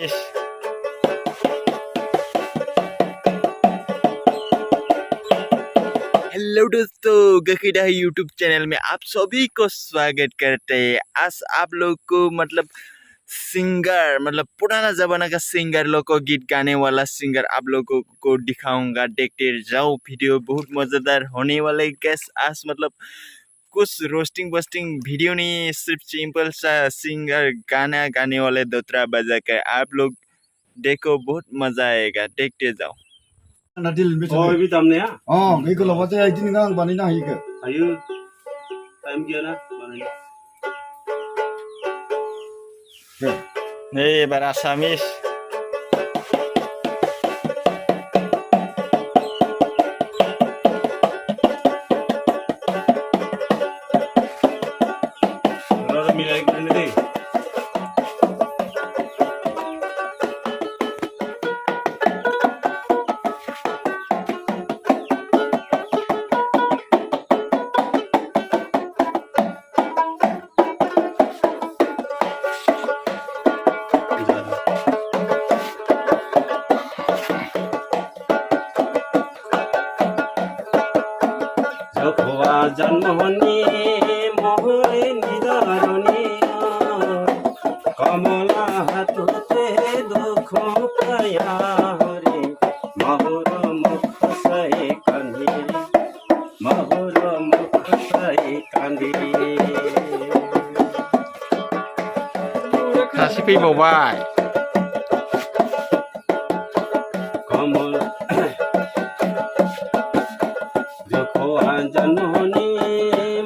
Hello दोस्तों, गखीडा YouTube channel में आप सभी को स्वागत करते हैं। आज आप लोग को सिंगर पुराना जमाना का सिंगर लोग को गीत गाने वाला सिंगर आप लोगों को दिखाऊंगा। देखते जाओ, वीडियो बहुत मजेदार होने वाला है। गैस आज कुछ रोस्टिंग बस्टिंग वीडियो नहीं, सिर्फ सिंपल सा सिंगर गाना गाने वाले दोतरा बजा कर आप लोग देखो, बहुत मजा आएगा। देखते जाओ। Oh, ini tamnya? Oh, ini kalau macam ini kan bani nah ini. Ayo, time kia na? Nih, berasamis. Orang milih kena deh. জন্মনি মোহরে নিদারণী কমলা হাততে দুঃখ পায়া হরে মহুর মুখ সয়ে কান্দি মহুর মুখ সয়ে কান্দি Kasih pi bawai. কমল দেখো জন্মনি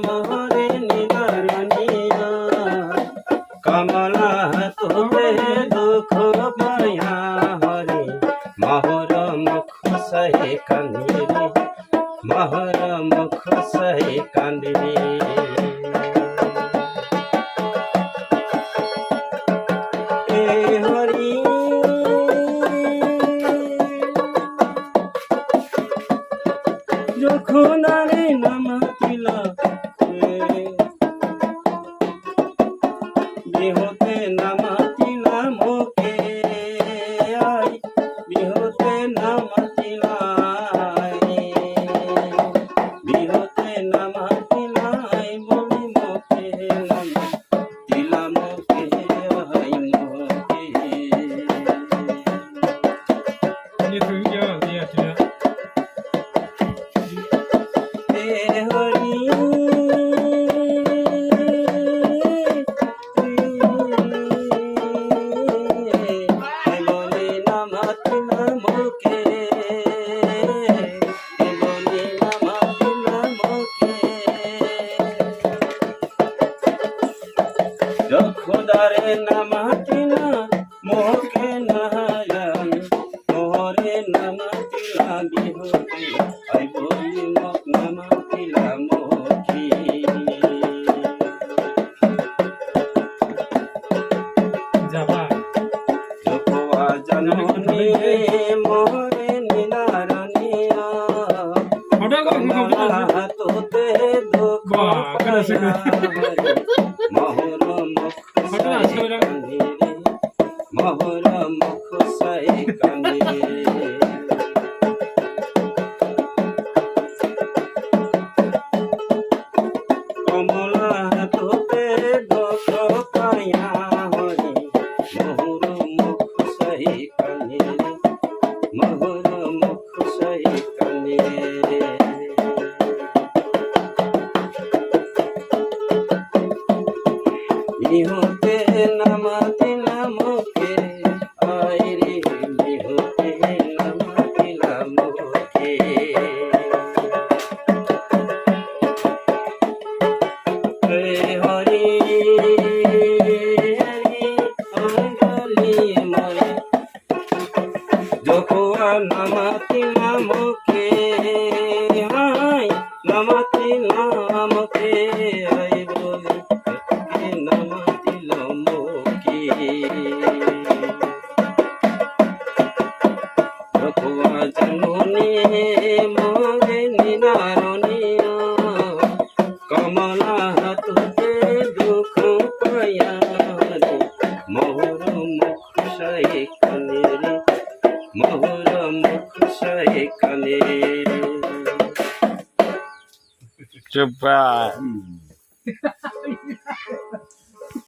মোহরে নিদারণী কমলা হাততে দুঃখ পায়া হরে মহুর মুখ সয়ে কান্দি মহুর মুখ সয়ে কান্দি যখন আরে নামাতিলা বিহতে নামাতিলা মোকে আই বিহতে নামাতিলা বিহতে নামাতিলা বলি মোকে নামাতিলা মোকে আই মোকে খুদারে নামাতিনা মোকে নাহায়ান মোহরে নামাতিলা বিহতে আই বলি মোক নামাতিলা মোকি যাবা যখোয়া জাননি মোহরে নিদারণিয়া কমলা হাততে দুঃখ পায়া মহুর মুখ সয়ে কান্দি মহুর মুখ সয়ে কান্দি কমলা হাততে দুঃখ পায়া হরে মহুর মুখ সয়ে কান্দি মহুর মুখ সয়ে কান্দি বিহতে নামাতিলা মোকে আই রে বিহতে নামাতিলা মোকে হরি অঙ্গলি মরে যখোয়া নামাতিলা মোকে হাই নামাতিলা মোকে আই বলি নামাতিল মোকে যখোয়া জন্মনি মোরে নিদারণী কমলা হাততে দুঃখ পায়া হরে মহুর মুখ সয়ে কানে রে মহুরা মুখসায় কানে চুপ